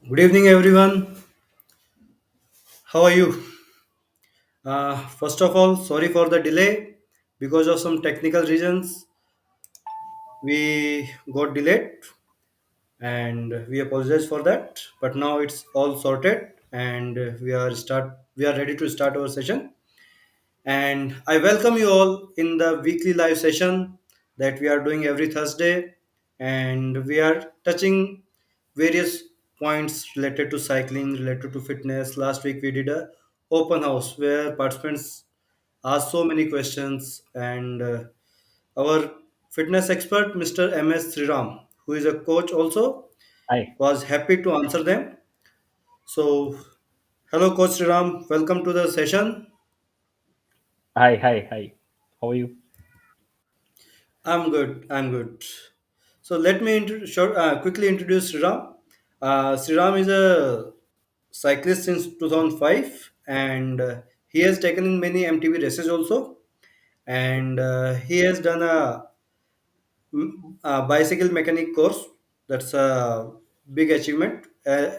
Good evening, everyone. How are you? First of all, sorry for the delay. Because of some technical reasons, we got delayed and we apologize for that. But now it's all sorted and we are ready to start our session. And I welcome you all in the weekly live session that we are doing every Thursday. And we are touching various points related to cycling, related to fitness. Last week we did a open house where participants asked so many questions, and our fitness expert, Mr. MS Sriram, who is a coach also, Hi, was happy to answer them. So, hello, Coach Sriram. Welcome to the session. hi. How are you? I'm good. I'm good. So let me quickly introduce Sriram. Sriram is a cyclist since 2005, and he has taken in many MTB races also. And he has done a bicycle mechanic course. That's a big achievement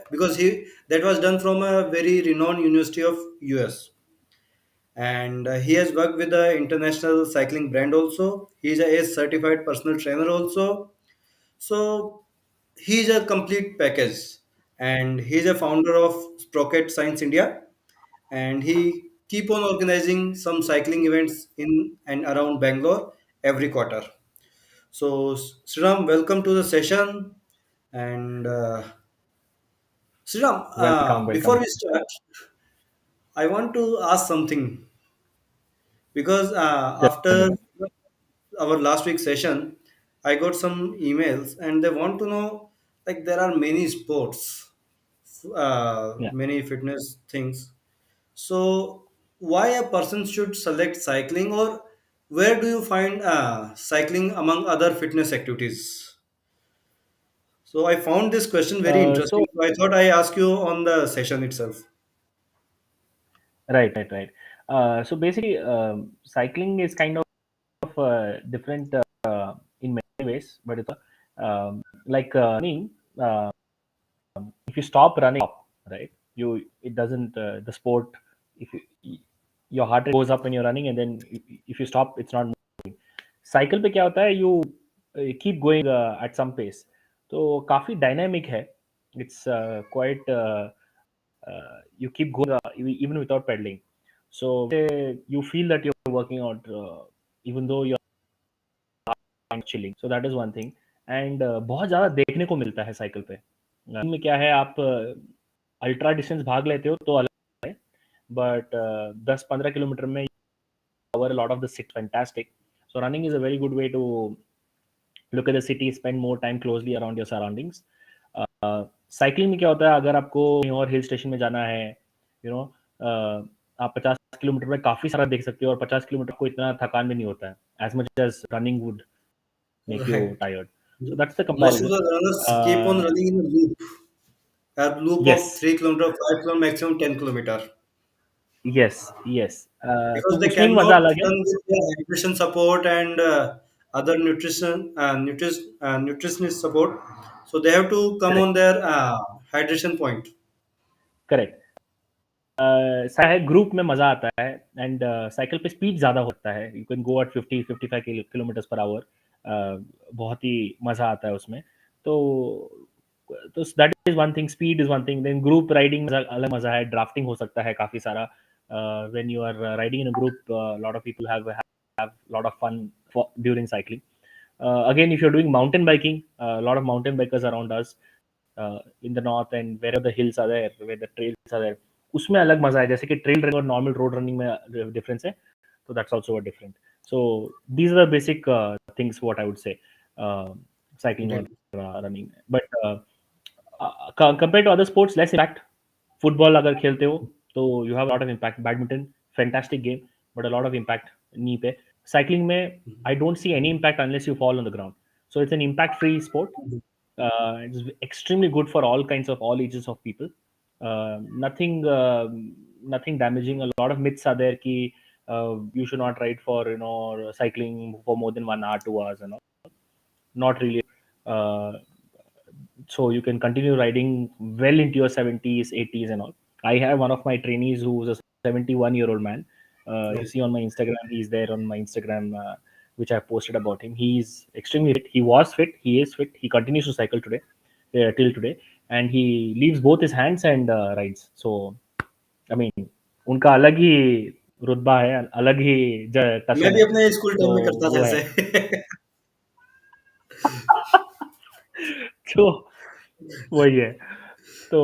because he that was done from a very renowned university of US. And he has worked with the international cycling brand also. He's a ACE certified personal trainer also. So he's a complete package, and he's a founder of Sprocket Science India, and he keep on organizing some cycling events in and around Bangalore every quarter. So Sriram, welcome to the session. And Sriram, Welcome, before welcome. we start, I want to ask something because after Generally. our last week session, I got some emails and they want to know, like, there are many sports, Yeah. many fitness things. So why a person should select cycling, or where do you find cycling among other fitness activities? So I found this question very So interesting. So I thought I ask you on the session itself. right. So basically, cycling is kind of different in many ways, but it's like running. Uh, if you stop running, right? You it doesn't the sport. If your heart rate goes up when you're running, and then if you stop, it's not. Cycle पे क्या होता है you keep going at some pace तो काफ़ी dynamic है it's quite you keep going even without pedaling so you feel that you're working out even though you're chilling so that is one thing and बहुत ज़्यादा देखने को मिलता है cycle पे में क्या है आप अल्ट्रा डिस्टेंस भाग लेते हो तो अलग है बट 10-15 किलोमीटर में cover a lot of the city fantastic so running is a very good way to look at the city spend more time closely around your surroundings cycling में क्या होता है अगर आपको कहीं और हिल स्टेशन में जाना है यू नो आप 50 किलोमीटर में काफी सारा देख सकते हो और 50 किलोमीटर को इतना थकान भी नहीं होता है as much as running would make you Right. Tired so that's the Most of comparison the runners keep on running in a loop yes of 3 kilometer, 5 kilometer, maximum 10 kilometer, yes yes because तो they उसमें भी cannot मजा अलग है run with their hydration support and other nutritionist support. So they have to come on correct their hydration point. Correct है group में मजा आता है एंड साइकिल पे स्पीड ज्यादा होता है you can go at 50-55 kilometre per hour बहुत ही मजा आता है उसमें तो that is one thing speed is one thing then group riding अलग मजा है ड्राफ्टिंग हो सकता है काफी सारा when you are riding in a group lot of people have lot of fun during cycling again if you're doing mountain biking a lot of mountain bikers around us in the north and wherever the hills are there where the trails are there उसमें अलग मजा है जैसे कि trail running और normal road running में difference है तो that's also different so these are the basic things what I would say cycling और Great. Running but compare to other sports less impact football अगर खेलते हो तो you have lot of impact badminton fantastic game but a lot of impact knee पे cycling में I don't see any impact unless you fall on the ground so it's an impact free sport it's extremely good for all kinds of all ages of people nothing nothing damaging a lot of myths are there ki you should not ride for cycling for more than 1 hour 2 hours and all not really uh, so you can continue riding well into your 70s, 80s, and all. I have one of my trainees who's a 71-year-old man. If you No. see on my Instagram, he's there on my Instagram, which I posted about him. He's extremely fit. He was fit. He is fit. He continues to cycle today, till today, and he leaves both his hands and rides. So, I mean, उनका अलग ही रुतबा है, अलग ही मैं टसन भी है. अपने school तो टाइम में करता था वो है. ऐसे। तो वही है. तो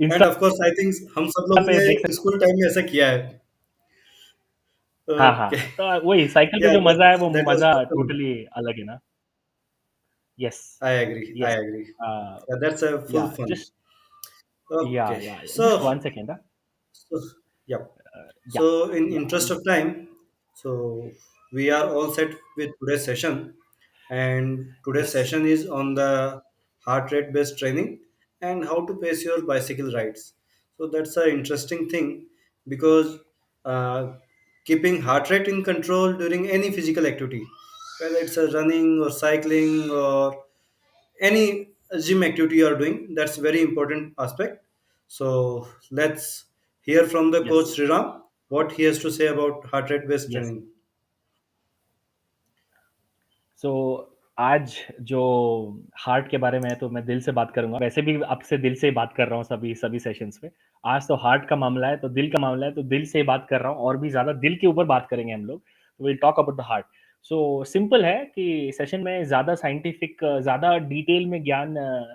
and Insta of course I think हम सब लोगों पे देख ने सकते. स्कूल टाइम में ऐसा किया है। हाँ, हाँ. ओके। तो वही साइकिल पे या जो मज़ा है वो दैट वाज मज़ा फन। टोटली अलग है ना. Yes, I agree, yes. I agree. Uh, yeah that's a full yeah, fun. just okay. yeah. So Just 1 second. so, yeah. Yeah, So, in yeah, interest of time, so we are all set with today's session, and today's yes, session is on the heart rate based training and how to pace your bicycle rides. So that's an interesting thing because uh, keeping heart rate in control during any physical activity, whether it's a running or cycling or any gym activity you are doing, that's very important aspect. So let's hear from the coach yes, Sriram what he has to say about heart rate based yes. training. सो आज जो heart के बारे में है तो मैं दिल से बात करूंगा. वैसे भी आपसे दिल से ही बात कर रहा हूँ सभी सभी सेशंस में. आज तो हार्ट का मामला है तो दिल का मामला है तो दिल से ही बात कर रहा हूँ, और भी ज़्यादा दिल के ऊपर बात करेंगे हम लोग. Will talk about the heart. So simple है कि सेशन में ज़्यादा साइंटिफिक, ज़्यादा डिटेल में ज्ञान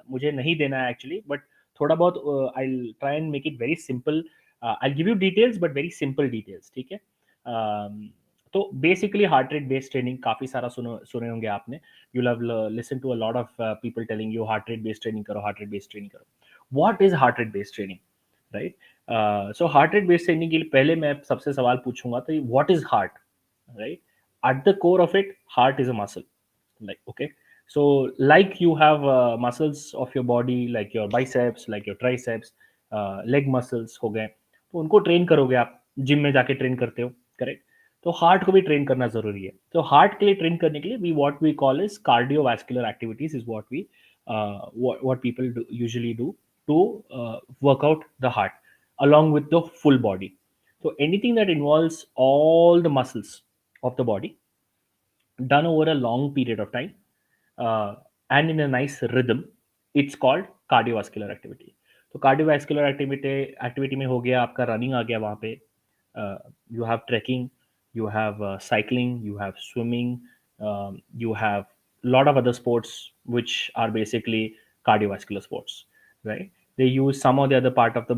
मुझे नहीं देना है एक्चुअली, बट थोड़ा बहुत I try and make it very simple. I give you details but very simple details, ठीक है. तो basically heart rate based training काफ़ी सारा सुने होंगे आपने. You have listen to a lot of people telling you heart rate based training करो, heart rate based training करो. What is heart rate based training, right? So heart rate based training के लिए पहले मैं सबसे सवाल पूछूंगा, तो what is heart, right? At the core of it, heart is a muscle. Like, okay, so like you have muscles of your body, like your biceps, like your triceps, leg muscles हो गए, तो उनको train करोगे आप, gym में जाके train करते हो, करेक्ट? तो हार्ट को भी ट्रेन करना जरूरी है. तो हार्ट के लिए ट्रेन करने के लिए we what we call is cardiovascular activities is what we what people usually do to work out the heart along with the full body. So anything that involves all the muscles of the body done over a long period of time, and in a nice rhythm, it's called cardiovascular activity. तो cardiovascular activity में हो गया आपका running आ गया वहाँ पे. You have trekking, you have cycling, you have swimming, you have lot of other sports which are basically cardiovascular sports, right? They use some or the other part of the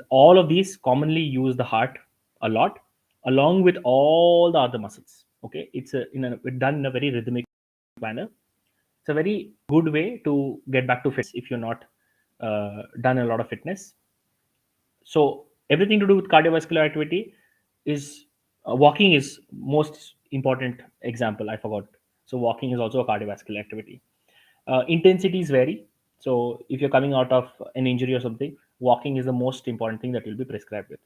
all of these commonly use the heart a lot, along with all the other muscles. Okay, it's done in a very rhythmic manner. It's a very good way to get back to fitness if you're not done a lot of fitness. So everything to do with cardiovascular activity is walking is most important example. I forgot. So walking is also a cardiovascular activity. Intensities vary. So if you're coming out of an injury or something, walking is the most important thing that you'll be prescribed with.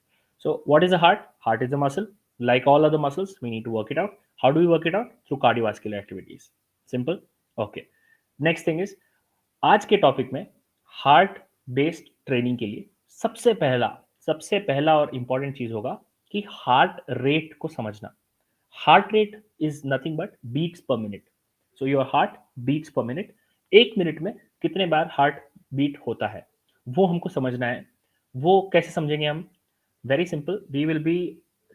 So what is the heart? Heart is a muscle. Like all other muscles, we need to work it out. How do we work it out? Through cardiovascular activities. Simple. Okay. Next thing is, आज के topic में heart based training के लिए सबसे पहला और important चीज होगा कि हार्ट रेट को समझना. Heart rate is nothing but beats per minute. So your heart beats per minute. एक मिनट में कितने बार हार्ट बीट होता है वो हमको समझना है. वो कैसे समझेंगे हम? Very simple, we will be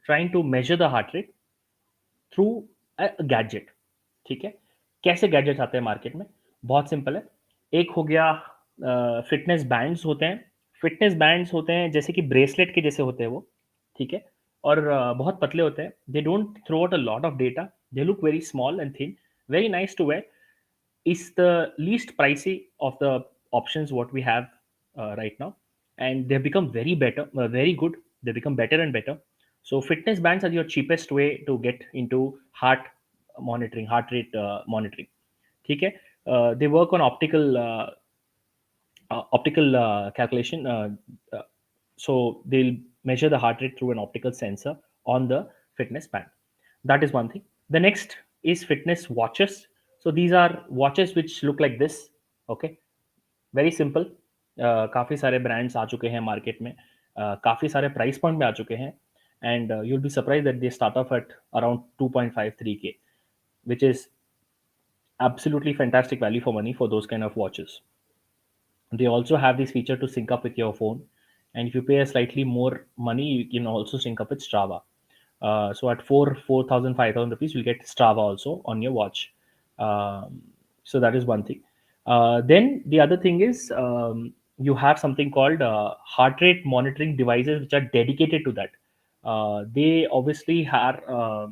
trying to measure the heart rate through a gadget. ठीक है? कैसे गैजेट्स आते हैं मार्केट में? बहुत सिंपल है. एक हो गया फिटनेस बैंड्स होते हैं. फिटनेस बैंड्स होते हैं जैसे कि ब्रेसलेट के जैसे होते हैं वो, ठीक है? और बहुत पतले होते हैं. They don't throw out a lot of data. They look very small and thin, very nice to wear. Is the least pricey of the options what we have right now, and they've become very good. They become better and better. So fitness bands are your cheapest way to get into heart monitoring, heart rate monitoring. ठीक है? They work on optical calculation. Uh, so they'll measure the heart rate through an optical sensor on the fitness band. That is one thing. The next is fitness watches. So these are watches which look like this. Okay, very simple, काफ़ी सारे brands आ चुके हैं market में, काफ़ी सारे price point में आ चुके हैं, and you'll be surprised that they start off at around 2.53K, which is absolutely fantastic value for money for those kind of watches. They also have this feature to sync up with your phone, and if you pay a slightly more money, you can also sync up with Strava. So at 4,000, 5,000 rupees, you'll get Strava also on your watch. So that is one thing. Then the other thing is, you have something called heart rate monitoring devices, which are dedicated to that. They obviously are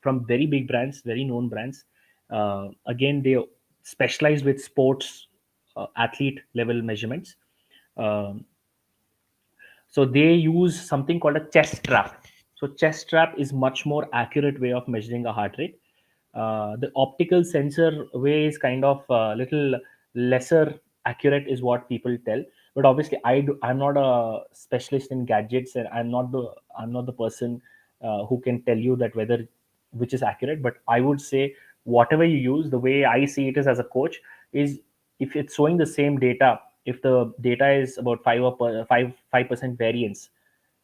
from very big brands, very known brands. Again, they specialize with sports, athlete level measurements. Um, so they use something called a chest strap. So chest strap is much more accurate way of measuring a heart rate. The optical sensor way is kind of little lesser accurate, is what people tell. But obviously, I'm not a specialist in gadgets, and I'm not the person who can tell you that whether which is accurate. But I would say whatever you use, the way I see it is as a coach, is if it's showing the same data, if the data is about 5% variance,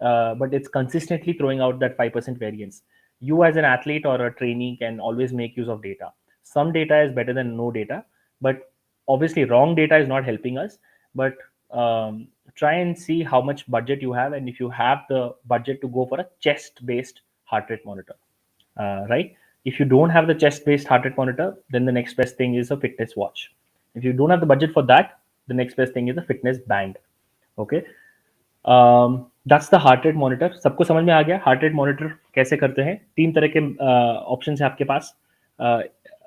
but it's consistently throwing out that 5% variance, you as an athlete or a trainee can always make use of data. Some data is better than no data, but obviously wrong data is not helping us. But try and see how much budget you have, and if you have the budget to go for a chest based heart rate monitor, right? If you don't have the chest based heart rate monitor, then the next best thing is a fitness watch. If you don't have the budget for that, the next best thing is a fitness band. Okay. That's the heart rate monitor. सबको समझ में आ गया heart rate monitor कैसे करते हैं? तीन तरह के ऑप्शन है आपके पास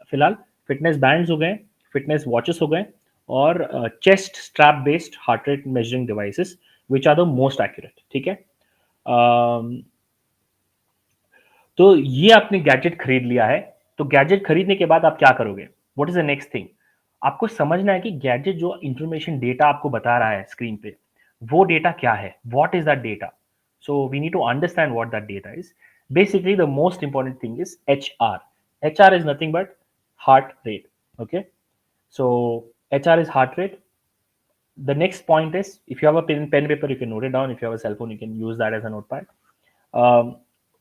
फिलहाल. फिटनेस बैंड्स हो गए, फिटनेस वॉचेस हो गए, और chest strap based heart rate measuring devices, which are the most accurate. ठीक है. तो ये आपने गैजेट खरीद लिया है. तो गैजेट खरीदने के बाद आप क्या करोगे? What is the next thing? आपको समझना है कि गैजेट जो इंफॉर्मेशन डेटा आपको बता रहा है स्क्रीन पे, वो डेटा क्या है? What is that data? So we need to understand what that data is. Basically the most important thing is HR. HR is nothing but heart rate. Okay. So HR is heart rate. The next point is, if you have a pen paper, you can note it down. If you have a cell phone, you can use that as a notepad.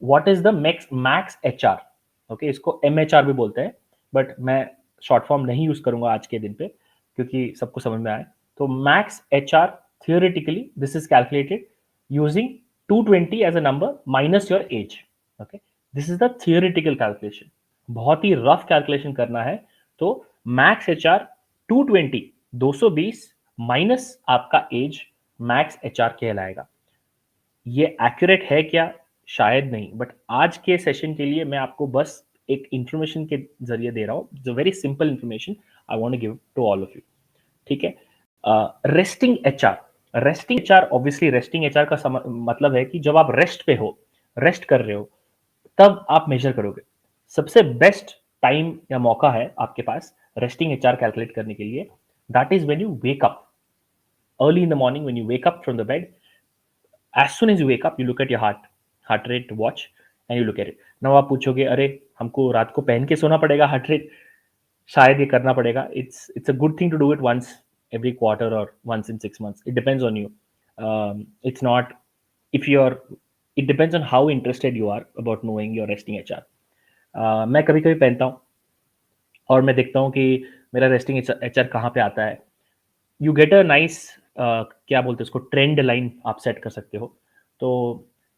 What is the max HR? Okay, इसको MHR भी बोलते हैं, but मैं short form नहीं use करूंगा आज के दिन पे, क्योंकि सबको समझ में आए. तो max HR, theoretically this is calculated using 220 as a number minus your age. Okay, this is the theoretical calculation. बहुत ही रफ कैलकुलेशन करना है, तो मैक्स HR 220, 220 माइनस आपका एज, मैक्स HR कहलाएगा. ये एक्यूरेट है क्या? शायद नहीं, बट आज के सेशन के लिए मैं आपको बस एक इंफॉर्मेशन के जरिए दे रहा हूँ, जो very simple information I want to give to all of you. ठीक है. Resting HR. Resting HR, obviously resting HR का मतलब है कि जब आप रेस्ट पे हो, रेस्ट कर रहे हो, तब आप मेजर करोगे. सबसे बेस्ट टाइम या मौका है आपके पास रेस्टिंग HR कैलकुलेट करने के लिए. That is when you wake up early in the morning. When you wake up from the bed, as soon as you wake up, you look at your heart rate watch, and you look at it. Now आप पूछोगे, अरे हमको रात को पहन के सोना पड़ेगा हार्ट रेट? शायद ये करना पड़ेगा. It's a good thing to do it once every quarter or once in 6 months. It depends on you. It's not, if you're, it depends on how interested you are about knowing your resting HR. मैं कभी कभी पहनता हूँ और मैं देखता हूँ कि मेरा रेस्टिंग HR कहाँ पे आता है. यू गेट अ नाइस, क्या बोलते हैं उसको, ट्रेंड लाइन आप सेट कर सकते हो. तो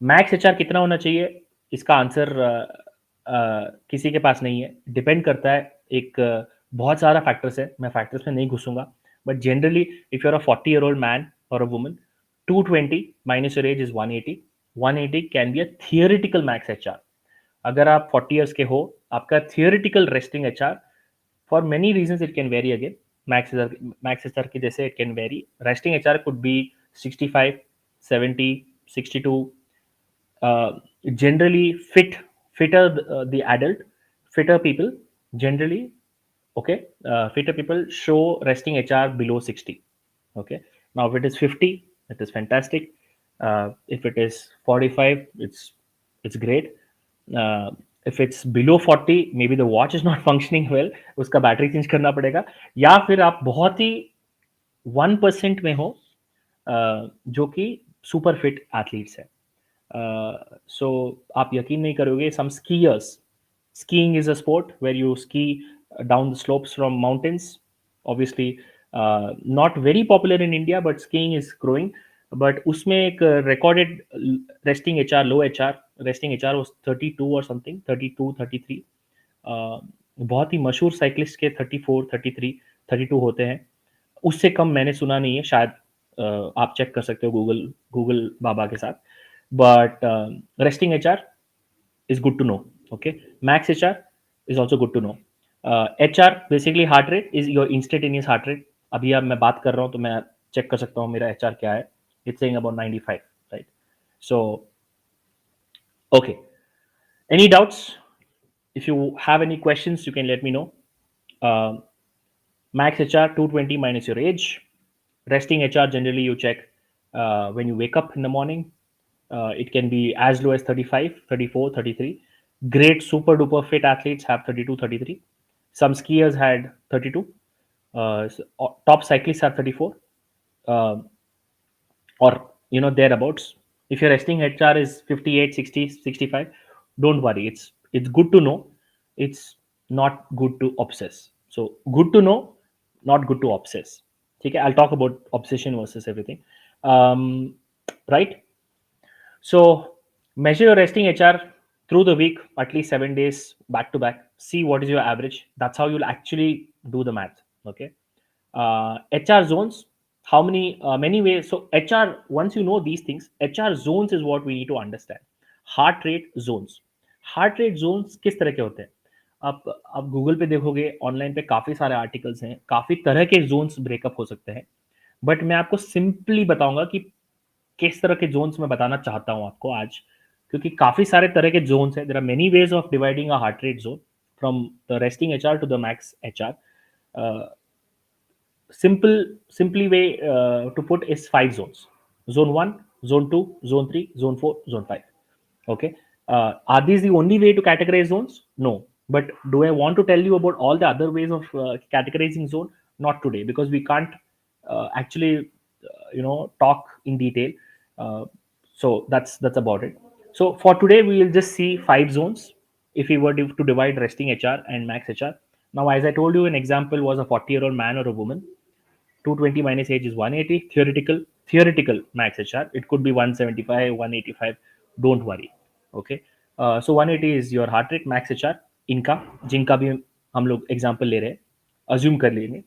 मैक्स HR कितना होना चाहिए, इसका आंसर किसी के पास नहीं है. डिपेंड करता है, एक बहुत सारा फैक्टर्स है, मैं फैक्टर्स में नहीं घुसूंगा. But generally if you are a 40-year-old man और a woman, 220 minus your age is 180. 180 can be a theoretical max HR. अगर आप 40 ईयर्स के हो, आपका theoretical resting HR, for many reasons it can vary again. Max HR की जैसे it can vary. Resting HR could be 65, 70, 62. Generally fitter the adult, fitter people generally, okay, fitter people show resting HR below 60. Okay. Now if it is 50, it is fantastic. If it is 45, it's great. If it's below 40, maybe the watch is not functioning well, उसका battery change करना पड़ेगा, या फिर आप बहुत ही 1% में हो जो कि सुपर फिट एथलीट्स है. सो आप यकीन नहीं करोगे, सम skiers, skiing is a sport where you ski down the slopes from mountains. Obviously not very popular in India, but skiing is growing. But उसमें एक recorded resting HR, low HR, resting HR was 32 or something, 32 33. बहुत ही मशहूर cyclist के 34 33 32 होते हैं. उससे कम मैंने सुना नहीं है शायद. आप चेक कर सकते हो गूगल गूगल बाबा के साथ. But resting H are is good to know. Okay, max HR is also good to know. HR basically heart rate is your instantaneous heart rate. अभी अब मैं बात कर रहा हूँ तो मैं चेक कर सकता हूँ मेरा HR क्या है. It's saying about 95, right? So okay, any doubts? If you have any questions, you can let me know. uh, Max HR 220 minus your age. Resting HR generally you check when you wake up in the morning. It can be as low as 35, 34, 33. Great super duper fit athletes have 32, 33. Some skiers had 32. Top cyclists have 34. Uh, or thereabouts. If your resting HR is 58, 60, 65, don't worry. It's good to know. It's not good to obsess. So good to know, not good to obsess. Okay, I'll talk about obsession versus everything. Um, right? So measure your resting HR through the week, at least 7 days back to back. See what is your average. That's how you'll actually do the math. Okay. HR zones, how many ways. So HR, once you know these things, HR zones is what we need to understand. Heart rate zones. Heart rate zones किस तरह के होते हैं? आप Google पे देखोगे, online पे काफ़ी सारे आर्टिकल्स हैं, काफ़ी तरह के जोन्स ब्रेकअप हो सकते हैं. बट मैं आपको सिंपली बताऊंगा कि किस तरह के जोन्स मैं बताना चाहता हूं आपको आज, क्योंकि काफ़ी सारे तरह के जोन्स हैं. There are many ways of dividing a heart rate zone from the resting H R to the max H R. Simply way to put is 5 zones: zone 1, zone 2, zone 3, zone 4, zone 5. Okay. Are these the only way to categorize zones? No. But do I want to tell you about all the other ways of categorizing zone? Not today, because we can't actually talk in detail. So that's about it. So for today we will just see 5 zones if we were to divide resting HR and max HR. Now, as I told you, an example was a 40-year-old man or a woman. 220 minus age is 180. Theoretical max HR, it could be 175, 185. Don't worry. Okay. So 180 is your heart rate. Max HR इनका, जिनका भी हम लोग example ले रहे हैं, assume कर लेंगे.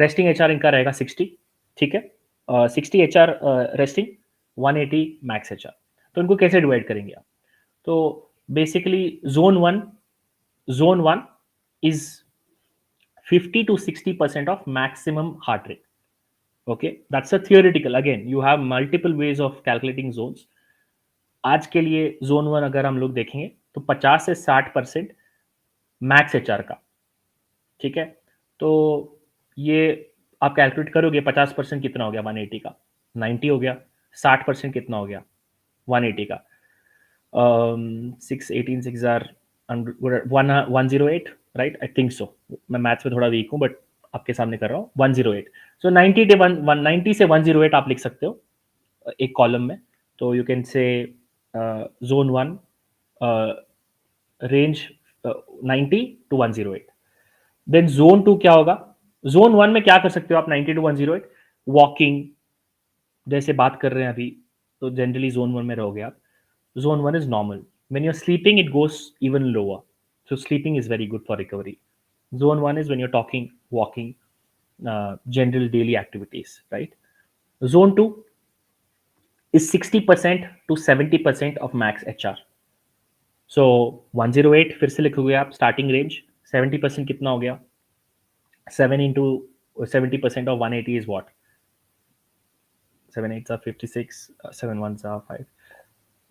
रेस्टिंग एच आर इनका रहेगा 60. ठीक है. 60 H R resting, 180 max H are. तो इनको कैसे डिवाइड करेंगे आप? तो basically zone one is 50 to 60% of maximum heart rate. Okay, that's a theoretical. Again, you have multiple ways of calculating zones. आज के लिए जोन 1 अगर हम लोग देखेंगे तो 50 से 60% मैक्स एचआर का. ठीक है. तो ये आप कैलकुलेट करोगे, 50% कितना हो गया 180 का, 90 हो गया. 60% कितना हो गया 180 का? 6 18 6 108, राइट? I think so. मैं मैथ्स में थोड़ा वीक हूँ, बट आपके सामने कर रहा हूँ. 108. सो 90 से 108 आप लिख सकते हो एक कॉलम में. तो you can say zone 1 range 90 to 108. Then zone 2 क्या होगा? जोन 1 में क्या कर सकते हो आप 90 to 108? वॉकिंग, जैसे बात कर रहे हैं अभी, तो जनरली जोन 1 में रहोगे आप. Zone 1 is normal. When you're sleeping, it goes even lower. So sleeping is very good for recovery. Zone 1 is when you're talking, walking, general daily activities, right? Zone 2 is 60% to 70% of max HR. So 108 फिर से लिखोगे आप starting range. 70% कितना हो गया? 7 into 70% of 180 is what? 7 8s are 56, 7 1s are 5.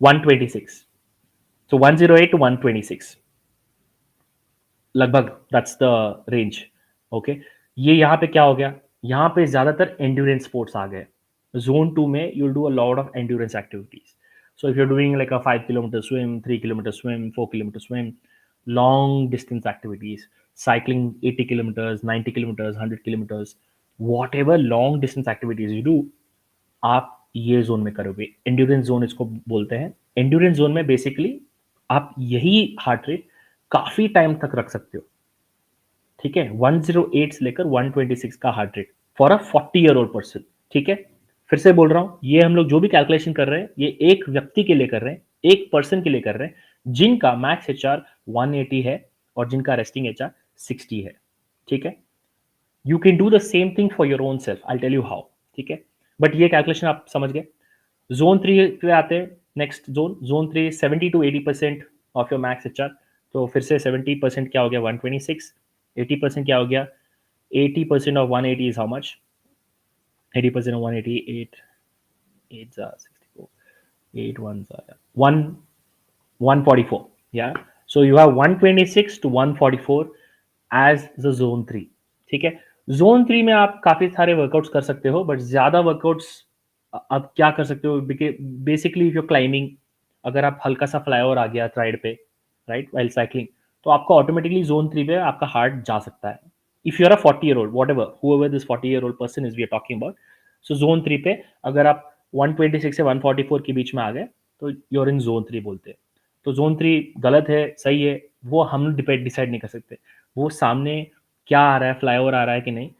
126. So 108 to 126. लगभग that's the range. Okay. ये यहाँ पे क्या हो गया? यहाँ पे ज़्यादातर एंड्योरेंस स्पोर्ट्स आ गए. जोन 2 में you will do a lot of endurance activities. So if you are doing like a 5 kilometre swim, 3 kilometre swim, 4 kilometre swim, long distance activities, cycling 80 kilometres, 90 kilometres, 100 kilometres, whatever long distance activities you do, आप ये zone में करोगे। Endurance zone इसको बोलते हैं। Endurance zone में basically आप यही हार्ट रेट काफी टाइम तक रख सकते हो। ठीक है, 108 से लेकर 126 का heart rate for a 40 year old person. ठीक है, फिर से बोल रहा हूं, ये हम लोग जो भी कैलकुलेशन कर रहे हैं ये एक व्यक्ति के लिए कर रहे हैं, एक पर्सन के लिए कर रहे हैं जिनका मैक्स एच आर 180 है और जिनका रेस्टिंग एच आर 60 है। ठीक है, you can do the same thing for your own self, I tell you how. ठीक है, बट ये कैलकुलेशन आप समझ गए। जोन थ्री पे आते हैं। Next zone three 70 to 80% of your max H are. तो फिर से 70% क्या हो गया, 126। 80% क्या हो गया, 80% of 180 is how much, 80% of 180, 8 जा 64, 8 1 जा 1 144. Yeah, so you have 126 to 144 as the zone 3। ठीक है, जोन थ्री में आप काफी सारे वर्कआउट्स कर सकते हो, बट ज्यादा वर्कआउट्स आप क्या कर सकते हो, बेसिकली इफ यू क्लाइंबिंग, अगर आप हल्का सा फ्लाईओवर आ गया राइड पे, राइट, वाइल साइकिलिंग, तो आपका ऑटोमेटिकली जोन थ्री पे आपका हार्ट जा सकता है। If you are a 40 year old, whatever whoever this 40 year old person is we are talking about, so zone three पे अगर आप 126 से 144 के बीच में आ गए तो यूर इन जोन थ्री बोलते हैं। तो जोन थ्री गलत है सही है वो हम डिसाइड नहीं कर सकते, वो सामने क्या आ रहा है, फ्लाईओवर आ रहा है कि नहीं,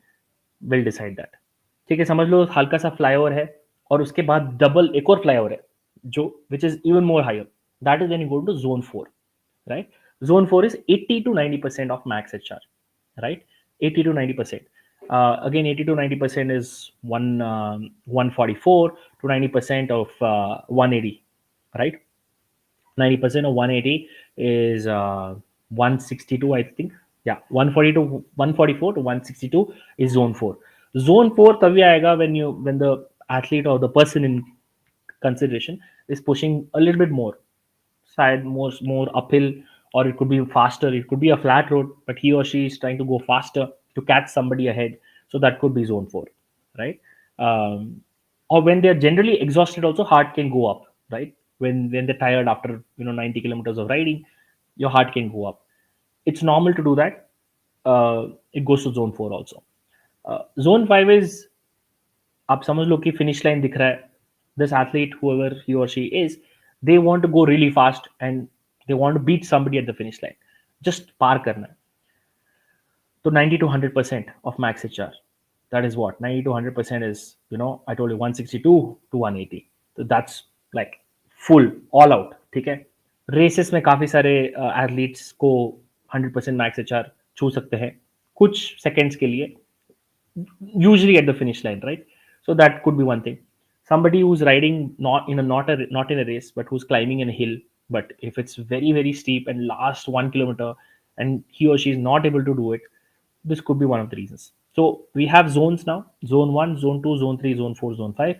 विल डिसाइड दैट। ठीक है, समझ लो हल्का सा फ्लाईओवर है और उसके बाद डबल एक और फ्लाईओवर है जो which is even more higher, that is when you go to zone four. Right, zone four is 80 to 90% of max H R. Right, 80 to 90%, again 80 to 90% is 144 to 90% of 180, right? 90% of 180 is 162, I think. Yeah, 140 to 144 to 162 is zone 4. Zone 4 तभी आएगा when the athlete or the person in consideration is pushing a little bit more side, more uphill, or it could be faster, it could be a flat road, but he or she is trying to go faster to catch somebody ahead, so that could be zone 4, right? Or when they're generally exhausted also, heart can go up, right? When they're tired after 90 kilometers of riding, your heart can go up. It's normal to do that. It goes to zone 4 also. Zone 5 is, आप समझ लो कि finish line दिख रहा है, this athlete whoever he or she is, they want to go really fast and they want to beat somebody at the finish line, just पार करना है। तो 90 to 100% of max HR, that is what 90 to 100% is, I told you 162 to 180, so that's like full all out। ठीक है, races में काफी सारे athletes को 100% max HR छू सकते हैं कुछ सेकेंड्स के लिए, usually at the finish line, right? So that could be one thing. Somebody who's riding not in a race, but who's climbing in a hill. But if it's very steep and last 1 kilometer, and he or she is not able to do it, this could be one of the reasons. So we have zones now: zone one, zone two, zone three, zone four, zone five.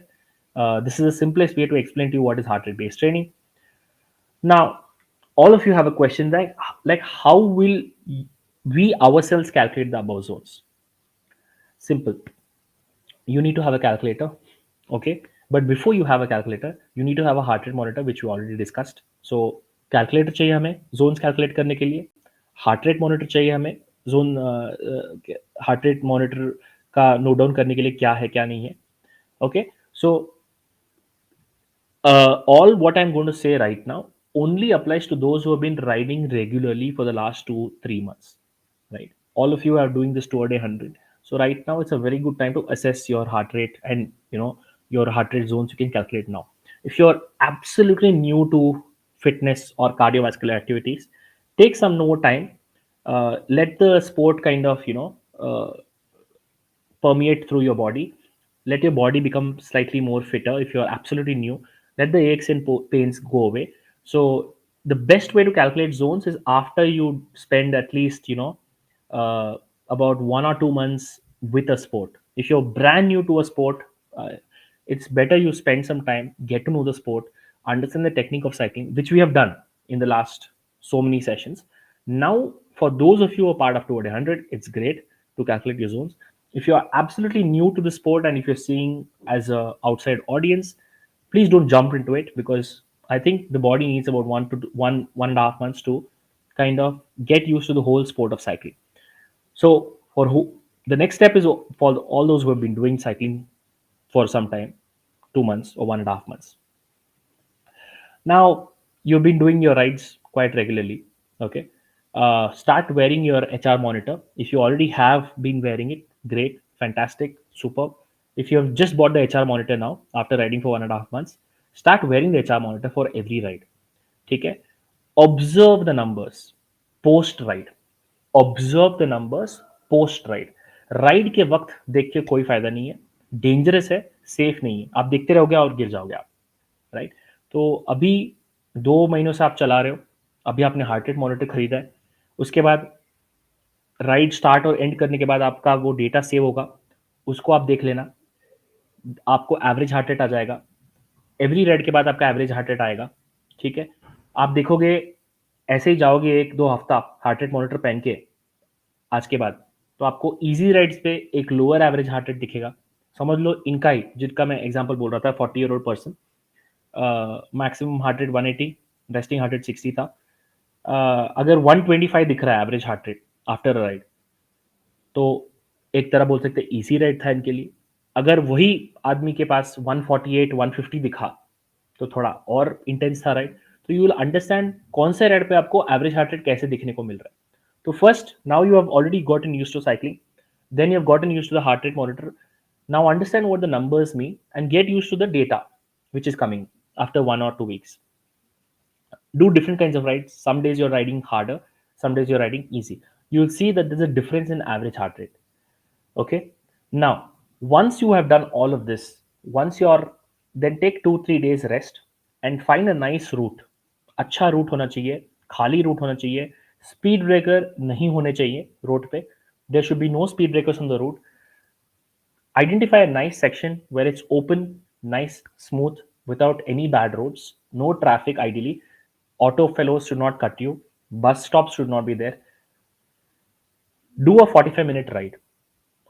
This is the simplest way to explain to you what is heart rate based training. Now, all of you have a question like how will we ourselves calculate the above zones? Simple, you need to have a calculator, okay, but before you have a calculator you need to have a heart rate monitor, which we already discussed. So calculator चाहिए हमें zones calculate करने के लिए, heart rate monitor चाहिए हमें zone heart rate monitor का note down करने के लिए क्या है क्या नहीं है। Okay, so all what I'm going to say right now only applies to those who have been riding regularly for the last 2 3 months, right? All of you are doing this 2 a day 100, so right now it's a very good time to assess your heart rate, and your heart rate zones you can calculate now. If you're absolutely new to fitness or cardiovascular activities, take some more time, let the sport kind of permeate through your body. Let your body become slightly more fitter. If you're absolutely new, let the aches and pains go away. So the best way to calculate zones is after you spend at least uh, about 1 or 2 months with a sport. If you're brand new to a sport, it's better you spend some time, get to know the sport, understand the technique of cycling, which we have done in the last so many sessions. Now, for those of you who are part of 200, it's great to calculate your zones. If you are absolutely new to the sport and if you're seeing as a outside audience, please don't jump into it, because I think the body needs about 1 to 1.5 months to kind of get used to the whole sport of cycling. So for who The next step is for all those who have been doing cycling for some time, 2 months or 1.5 months. Now you've been doing your rides quite regularly. Okay. Start wearing your HR monitor. If you already have been wearing it, great, fantastic, superb. If you have just bought the HR monitor now after riding for 1.5 months, start wearing the HR monitor for every ride. ठीक है. Observe the numbers post ride. Observe the numbers post ride. Ride के वक्त देख के कोई फायदा नहीं है, डेंजरस है, सेफ नहीं है, आप देखते रहोगे और गिर जाओगे आप. राइट. तो अभी 2 महीनों से आप चला रहे हो, अभी आपने हार्ट रेट मॉनिटर खरीदा है, उसके बाद राइड स्टार्ट और एंड करने के बाद आपका वो डेटा सेव होगा, उसको आप देख लेना, आपको एवरेज हार्ट रेट आ जाएगा, एवरी राइड के बाद आपका एवरेज हार्ट रेट आएगा. ठीक है. आप देखोगे, ऐसे ही जाओगे 1-2 हफ्ता हार्ट रेट मॉनिटर पहन के आज के बाद, तो आपको इजी राइड्स पे एक लोअर एवरेज हार्ट रेट दिखेगा. समझ लो इनका ही, जिनका मैं एग्जांपल बोल रहा था, 40 year old person, maximum heart rate 180, resting heart rate 60 था. अगर 125 दिख रहा है average heart rate after ride, तो एक तरह बोल सकते हैं इजी राइड था इनके लिए. अगर वही आदमी के पास 148 150 दिखा, तो थोड़ा और इंटेंस था राइड. तो यू विल अंडरस्टैंड कौन से राइड पे आपको एवरेज हार्ट रेट कैसे दिखने को मिल रहा है. तो first, now you have already gotten used to cycling, then you have gotten used to the heart rate monitor. Now understand what the numbers mean and get used to the data which is coming after 1 or 2 weeks. Do different kinds of rides. Some days you're riding harder, some days you're riding easy. You'll see that there's a difference in average heart rate. Okay. Now, once you have done all of this, once you're, then take 2-3 days rest and find a nice route. अच्छा root होना चाहिए, खाली root होना चाहिए, speed breaker नहीं होने चाहिए road पे. There should be no speed breakers on the route. Identify a nice section where it's open, nice, smooth, without any bad roads, no traffic ideally. Auto fellows should not cut you. Bus stops should not be there. Do a 45-minute ride.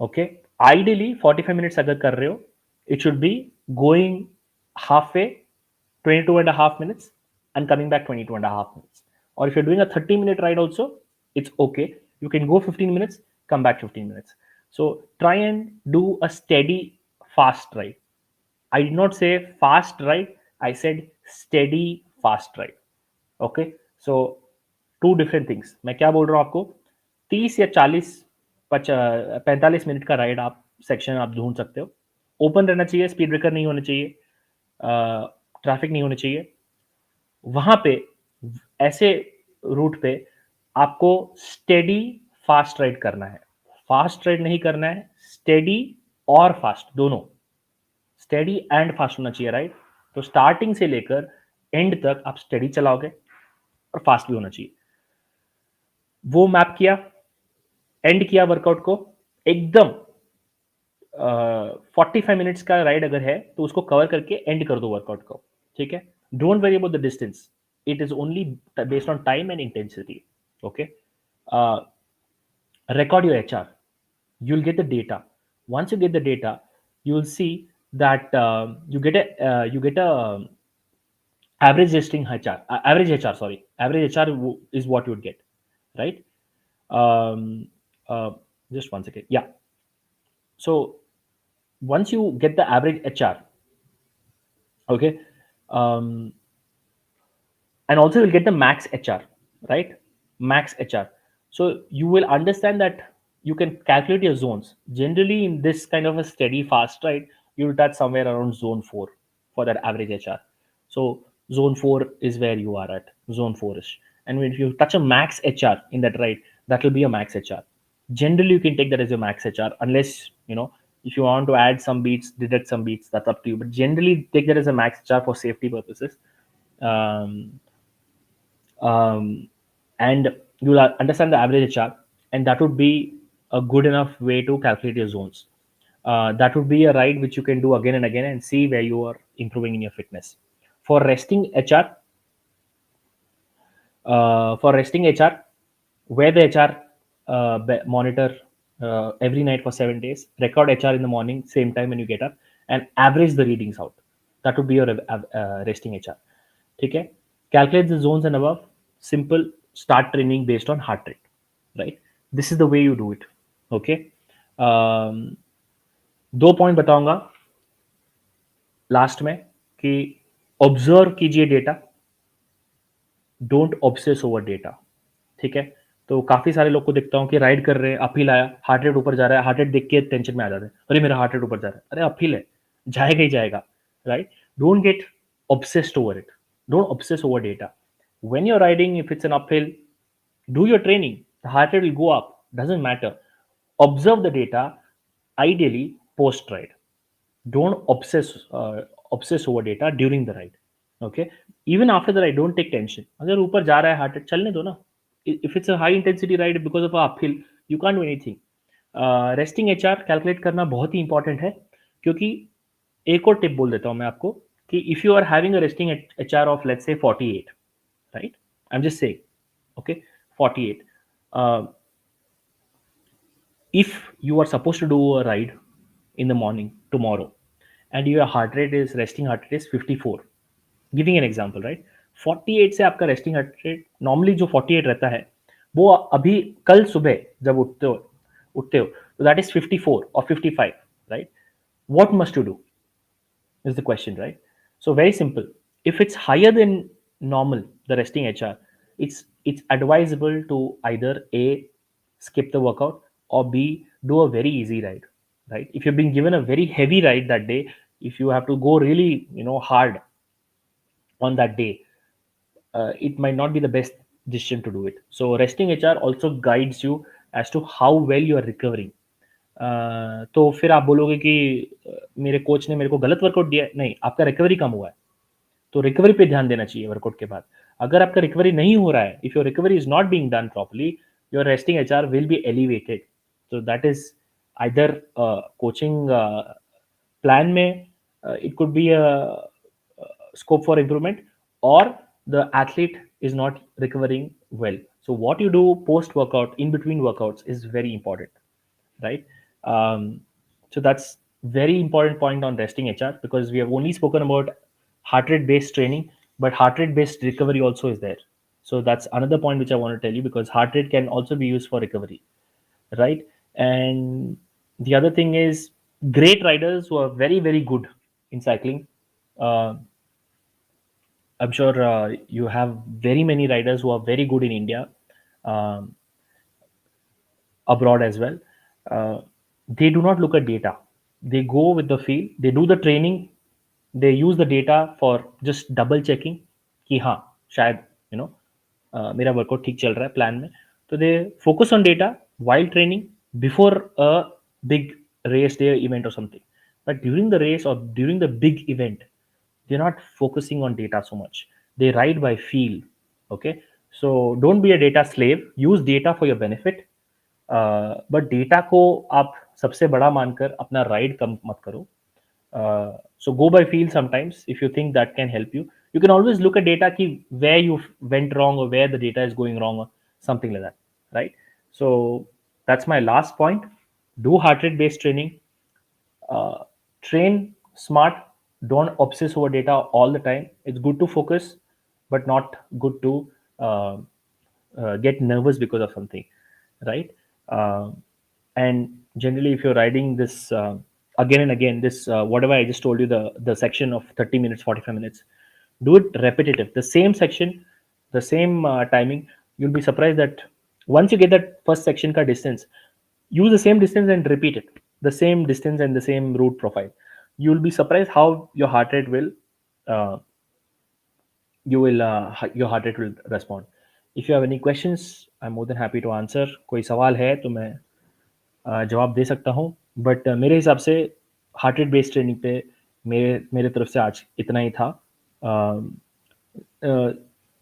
Okay. Ideally, 45 minutes agar kar rahe ho, it should be going halfway, 22 and a half minutes, and coming back 22 and a half minutes. Or if you're doing a 30-minute ride also, it's okay. You can go 15 minutes, come back 15 minutes. So try and do a steady, fast ride. I did not say fast ride, I said steady, fast ride. Okay. So two different things. मैं क्या बोल रहा हूँ आपको, 30 या 40 45 minute का ride आप section आप ढूंढ सकते हो. ओपन रहना चाहिए, स्पीड ब्रेकर नहीं होने चाहिए, ट्रैफिक नहीं होने चाहिए. वहां पे ऐसे रूट पे आपको स्टेडी फास्ट राइड करना है. फास्ट राइड नहीं करना है, स्टेडी और फास्ट दोनों, स्टेडी एंड फास्ट होना चाहिए राइट. तो स्टार्टिंग से लेकर एंड तक आप स्टेडी चलाओगे और फास्ट भी होना चाहिए. वो मैप किया, एंड किया वर्कआउट को एकदम. 45 मिनट्स का राइड अगर है तो उसको कवर करके एंड कर दो वर्कआउट को. ठीक है. Don't worry about the distance, it is only based on time and intensity. Okay. Record your HR. You'll get the data. Once you get the data, you'll see that you get a average listing HR, average HR, sorry, average HR is what you would get, right? Um, uh, just one second. Yeah. So once you get the average HR, okay, um, and also you'll get the max HR, right? Max HR. So you will understand that you can calculate your zones. Generally, in this kind of a steady fast ride, you'll touch somewhere around zone 4 for that average HR. So zone 4 is where you are at, zone 4ish. And if you touch a max HR in that ride, that will be a max HR. Generally, you can take that as your max HR, unless if you want to add some beats, deduct some beats, that's up to you. But generally, take that as a max HR for safety purposes. Um, um, and you'll understand the average HR, and that would be a good enough way to calculate your zones. That would be a ride which you can do again and again and see where you are improving in your fitness. For resting HR, wear the HR monitor every night for 7 days. Record HR in the morning, same time when you get up, and average the readings out. That would be your resting HR. Okay. Calculate the zones and above. Simple. Start training based on heart rate. Right. This is the way you do it. Okay. दो point बताऊंगा last में कि observe कीजिए data, don't obsess over data. ठीक है? तो काफ़ी सारे लोग को देखता हूँ कि राइड कर रहे हैं, अपहिल आया, हार्ट रेट ऊपर जा रहा है, हार्ट रेट देख के टेंशन में आ जाते हैं, अरे मेरा हार्ट रेट ऊपर जा रहा है, अरे अपहिल है, जाएगा ही जाएगा, right? Don't get obsessed over it, don't obsess over data. When you're riding, if it's an uphill, do your training, the heart rate will go up, doesn't matter. Observe the data, ideally post ride. Don't obsess over data during the ride. Okay? Even after the ride, don't take tension. अगर ऊपर जा रहा है heart rate, चलने दो ना. If it's a high intensity ride because of a uphill, you can't do anything. Resting H are calculate करना बहुत ही इंपॉर्टेंट है, क्योंकि एक और टिप बोल देता हूँ मैं आपको कि if you are having a resting H R of let's say 48, right, I am just say okay 48, if you are supposed to do a ride in the morning tomorrow and your heart rate is resting heart rate is 54, giving an example, right, 48 से आपका resting heart rate normally जो 48 रहता है, वो अभी कल सुबह जब उठते हो तो दैट इज 54 और 55, right? What must you do is the question, right? So very simple. If it's higher than normal, the resting HR, it's advisable to either A, skip the workout, or B, do a very easy ride. Right? If you've been given a very heavy ride that day, if you have to go really, hard on that day, it might not be the best decision to do it. So resting HR also guides you as to how well you are recovering. तो फिर आप बोलोगे कि मेरे coach ने मेरे को गलत वर्कआउट दिया है, नहीं, आपका रिकवरी कम हुआ है, तो रिकवरी पे ध्यान देना चाहिए वर्कआउट के बाद। अगर आपका रिकवरी नहीं हो रहा है, if your recovery is not being done properly, your resting HR will be elevated. तो that is either coaching plan में, it could be a scope for improvement, or the athlete is not recovering well. So what you do post workout, in between workouts, is very important, right? So that's very important point on resting HR, because we have only spoken about heart rate based training, but heart rate based recovery also is there. So that's another point which I want to tell you, because heart rate can also be used for recovery, right? And the other thing is, great riders who are very very good in cycling, uh, I'm sure you have very many riders who are very good in India, um, abroad as well. Uh, they do not look at data. They go with the feel. They do the training. They use the data for just double checking कि हाँ शायद मेरा workout ठीक चल रहा है plan में. तो they focus on data while training before a big race day event or something. But during the race or during the big event, they're not focusing on data so much. They ride by feel. Okay, so don't be a data slave. Use data for your benefit, but data को आप सबसे बड़ा मानकर अपना ride कम मत करो. So go by feel sometimes. If you think that can help you, you can always look at data ki where you went wrong or where the data is going wrong or something like that, right? So that's my last point. Do heart rate based training. uh, Train smart. Don't obsess over data all the time. It's good to focus, but not good to get nervous because of something, right? uh, and generally, if you're riding this again and again, this whatever I just told you, the section of 30 minutes, 45 minutes, do it repetitive, the same section, the same timing. You'll be surprised that once you get that first section ka distance, use the same distance and repeat it, the same distance and the same route profile. You'll be surprised how your heart rate will uh, your heart rate will respond. If you have any questions, I'm more than happy to answer. कोई सवाल है तो मैं जवाब दे सकता हूँ, but मेरे हिसाब से हार्ट रेट बेस्ड ट्रेनिंग पे मेरे मेरे तरफ से आज इतना ही था. अ, अ,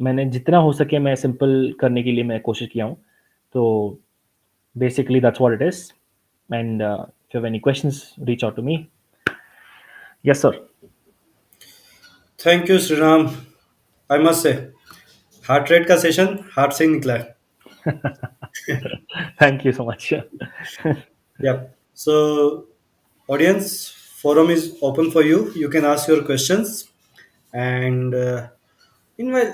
मैंने जितना हो सके मैं सिंपल करने के लिए मैं कोशिश किया हूँ. तो basically that's what it is. And if you have any questions, reach out to me. Yes sir. Thank you Sriram. I must say heart rate का सेशन हार्ट से ही निकला है. Thank you so much. Yep. So, audience, forum is open for you. You can ask your questions, and meanwhile,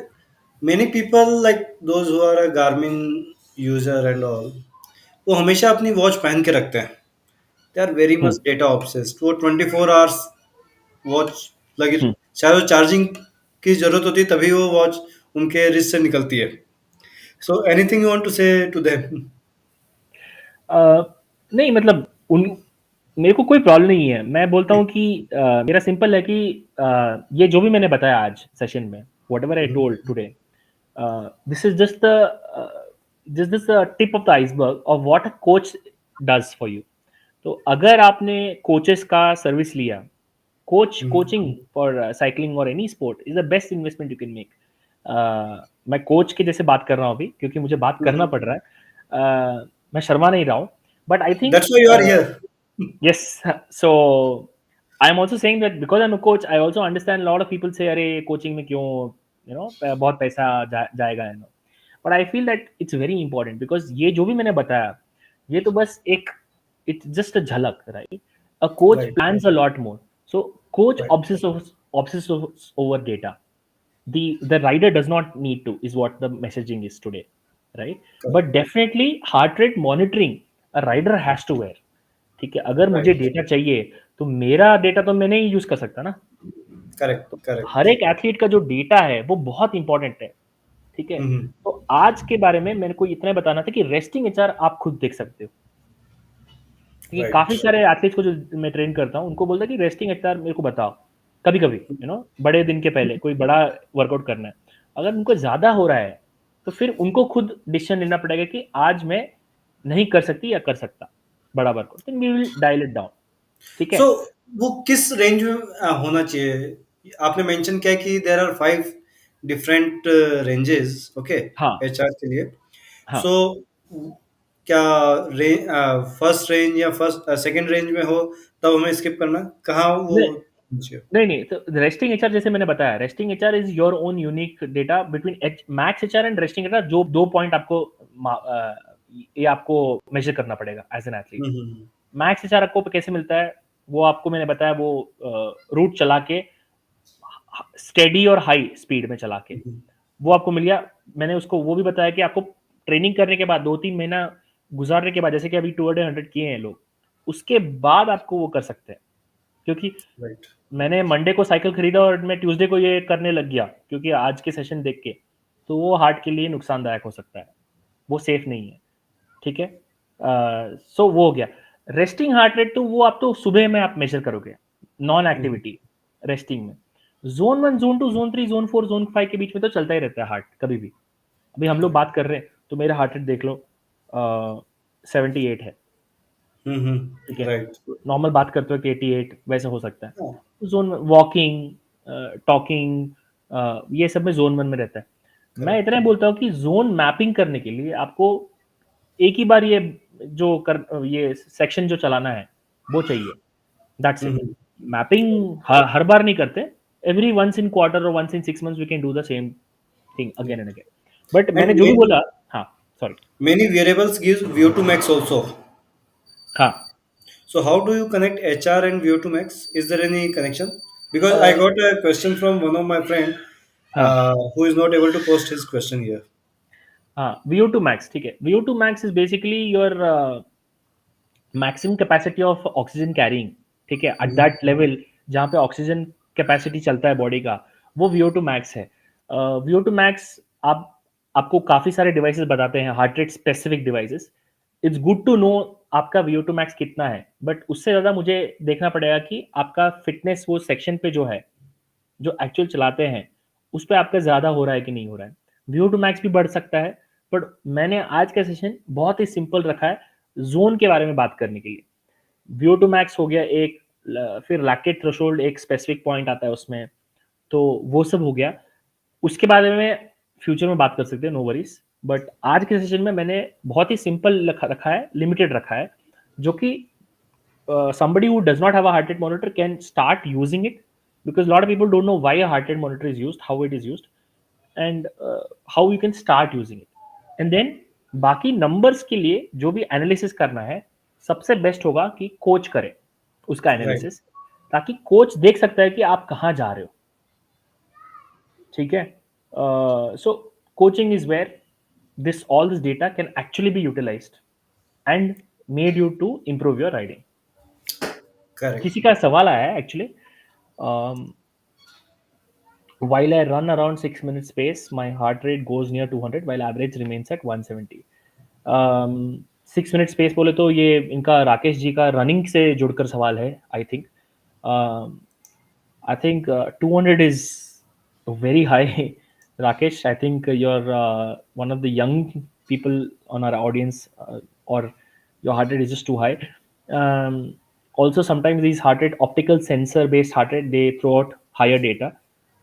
many people like those who are a Garmin user and all, वो हमेशा अपनी watch पहन के रखते हैं. They are very hmm, much data obsessed. वो 24 hours watch लगी, हम्म। शायद वो चार्जिंग की जरूरत होती है तभी वो वॉच उनके रिस्ट से निकलती है। So anything you want to say to them? Uh, नहीं मतलब उन मेरे को कोई प्रॉब्लम नहीं है। मैं बोलता हूँ कि मेरा सिंपल है कि ये जो भी मैंने बताया आज सेशन में, what ever I told today, this is just the tip of the iceberg of what a coach does for you. तो अगर आपने कोचेस का सर्विस लिया, कोचिंग फॉर साइकिलिंग और any sport is the best investment you can make. मैं coach के जैसे बात कर रहा हूँ अभी, क्योंकि मुझे बात करना पड़ रहा है। मैं शर्मा नहीं रहा हूँ, but I think that's why you are here. yes. So I'm also saying that because I'm a coach, I also understand a lot of people say अरे कोचिंग में क्यों, बहुत पैसा जाएगा है ना। But I feel that it's very important because ये जो भी मैंने बताया, ये तो बस एक, इट्स जस्ट अ झलक, right? A coach right, plans a lot more. So coach right, obsesses over data. The rider does not need to, is what the messaging is today, right? Correct, But definitely heart rate monitoring a rider has to wear। ठीक है, अगर मुझे right, data चाहिए तो मेरा data तो मैं नहीं यूज कर सकता ना। करेक्ट, तो हर करेक्ट। एक एथलीट का जो डेटा है वो बहुत इंपॉर्टेंट है। ठीक है। हम्म, तो आज के बारे में मेरे को इतना ही बताना था कि रेस्टिंग एचआर आप खुद देख सकते हो। क्योंकि राइट, काफी सारे एथलीट्स को जो मैं ट्रेन करता हूँ उनको बोलता है कि रेस्टिंग एचआर मेरे को बताओ। कभी कभी बड़े दिन के पहले कोई बड़ा वर्कआउट करना है, अगर उनको ज्यादा हो रहा है तो फिर उनको खुद डिसीजन लेना पड़ेगा कि आज मैं नहीं कर सकती या कर सकता बड़ा वर्कआउट, तो we will dial it down. ठीक है। सो वो किस रेंज में होना चाहिए? आपने मेंशन किया कि there are 5 different ranges, okay, हाँ, एचआर के लिए। हाँ। सो क्या फर्स्ट रेंज या फर्स्ट सेकंड रेंज में हो तब हमें स्किप करना, कहाँ वो नहीं, चाहिए? नहीं, नहीं, तो रेस्टिंग एचआर जैसे मैंने बताया, resting HR is your own unique data between H max HR and resting HR. जो 2 पॉइंट आपको ये आपको मेजर करना पड़ेगा as an athlete. Hmm, max HR आपको कैसे मिलता है? वो आपको मैंने बताया, वो रूट चला के स्टेडी और हाई स्पीड में चला के हम्म, वो आपको मिल गया। मैंने उसको वो भी बताया कि आपको ट्रेनिंग करने के बाद 2-3 महीना गुजारने के बाद, जैसे कि अभी 200 किए हैं लोग, उसके बाद आपको वो कर सकते हैं। क्योंकि राइट, मैंने मंडे को साइकिल खरीदा और मैं ट्यूसडे को ये करने लग गया क्योंकि आज के सेशन देख के, तो वो हार्ट के लिए नुकसानदायक हो सकता है, वो सेफ नहीं है। ठीक है। सो वो हो गया। रेस्टिंग हार्ट रेट तो वो आप तो सुबह में आप मेजर करोगे, नॉन एक्टिविटी रेस्टिंग में। Zone 1, zone 2, zone 3, zone 4, zone 5 के बीच में तो चलता ही रहता है हार्ट कभी भी। अभी हम लोग बात कर रहे हैं तो मेरा हार्ट रेट देख लो, 78 है। ठीक है। राइट, नॉर्मल बात करते हो कि 88 वैसे हो सकता है। हाँ, जोन वॉकिंग, टॉकिंग, ये सब में जोन 1 में रहता है। मैं करेक्ट, इतना ही बोलता हूँ कि जोन मैपिंग करने के लिए आपको एक ही बार ये सेक्शन जो चलाना है वो चाहिए, दैट्स इट। हम्म, मैपिंग हर बार नहीं करते। एवरी वंस इन क्वार्टर और once in 6 months we can do the same thing again and again. But मैंने जो भी एंड बोला, हाँ, sorry, many variables gives VO2 max also. हाँ, So how do you connect HR and VO2 max? Is there any connection? Because I a, got a question from one of my friend हाँ, who is not able to post his question here. हाँ, VO2 max, ठीक है। VO2 max is basically your maximum capacity of oxygen carrying. ठीक है, eight Mhm. That level जहाँ पे oxygen capacity चलता है बॉडी का, वो VO2 मैक्स है। VO2 मैक्स आप आपको काफ़ी सारे डिवाइसेस बताते हैं, heart rate specific devices. It's good to know आपका VO2 मैक्स कितना है, बट उससे ज़्यादा मुझे देखना पड़ेगा कि आपका फिटनेस वो सेक्शन पे जो है, जो एक्चुअल चलाते हैं, उस पे आपका ज़्यादा हो रहा है कि नहीं हो रहा है। VO2 मैक्स भी बढ़ सकता है, बट मैंने आज का सेशन बहुत ही सिंपल रखा है ज़ोन के बारे में बात करने के लिए। VO2 मैक्स हो गया एक, फिर लैक्टेट थ्रेशोल्ड एक स्पेसिफिक पॉइंट आता है उसमें, तो वो सब हो गया। उसके बारे में फ्यूचर में बात कर सकते हैं, नो वरीज। बट आज के सेशन में मैंने बहुत ही सिंपल रखा है, लिमिटेड रखा है, जो कि somebody who does not have a heart rate monitor can start using it, because a lot of people don't know why a heart rate monitor is used, how it is used, and how you can start using it. And then बाकी numbers के लिए जो भी analysis करना है, सबसे best होगा कि कोच करे उसका Right. एनालिसिस, ताकि कोच देख सकता है कि आप कहाँ जा रहे हो। ठीक है। So coaching is where this all this data can actually be utilised and made you to improve your riding. Correct. किसी का सवाल आया है actually, while I run around 6 minutes pace, my heart rate goes near 200 while average remains at 170. 6 minute space बोले तो ये इनका राकेश जी का रनिंग से जुड़कर सवाल है I think. I think 200 is very high, Rakesh. I think you're one of the young people on our audience, or your heart rate is just too high. Also, sometimes these heart rate, optical sensor based heart rate, they throw out higher data.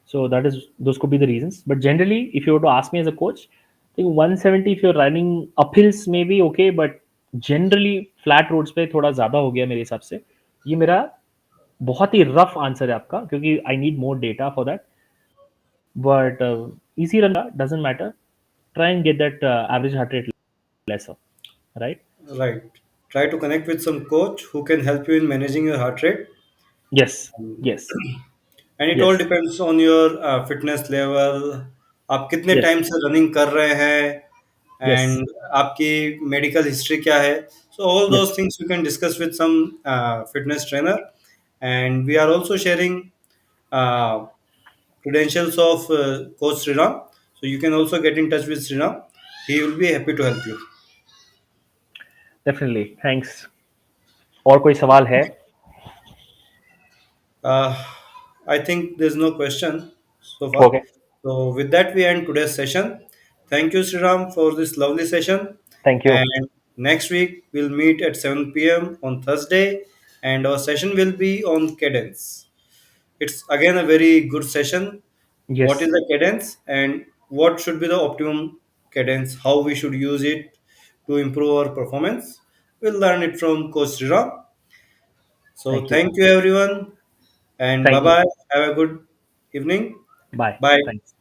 So those could be the reasons. But generally, if you were to ask me as a coach, I think 170 if you're running uphills maybe okay, but generally flat roads पे थोड़ा ज़्यादा हो गया मेरे हिसाब से. ये मेरा बहुत ही रफ आंसर है आपका, क्योंकि I need more data for that. But easy run doesn't matter. Try and get that average heart rate lesser, right? Right. Try to connect with some coach who can help you in managing your heart rate. Yes, yes, And it all yes, depends on your fitness level. आप कितने yes, time से running कर रहे हैं yes, and आपकी medical history क्या है. So all yes, those things you can discuss with some fitness trainer. And we are also sharing credentials of coach Sriram. So you can also get in touch with Sriram. He will be happy to help you. Definitely, thanks. और कोई सवाल है? Uh, I think there's no question so far. Okay, So with that, we end today's session. Thank you, Sriram, for this lovely session. Thank you. And next week we'll meet at 7 p.m. on Thursday, and our session will be on cadence. It's again a very good session. Yes, What is the cadence and what should be the optimum cadence? How we should use it to improve our performance? We'll learn it from Coach Sriram. So thank you, thank you, everyone, and bye thank you. bye. Have a good evening. Bye, Bye. Thanks.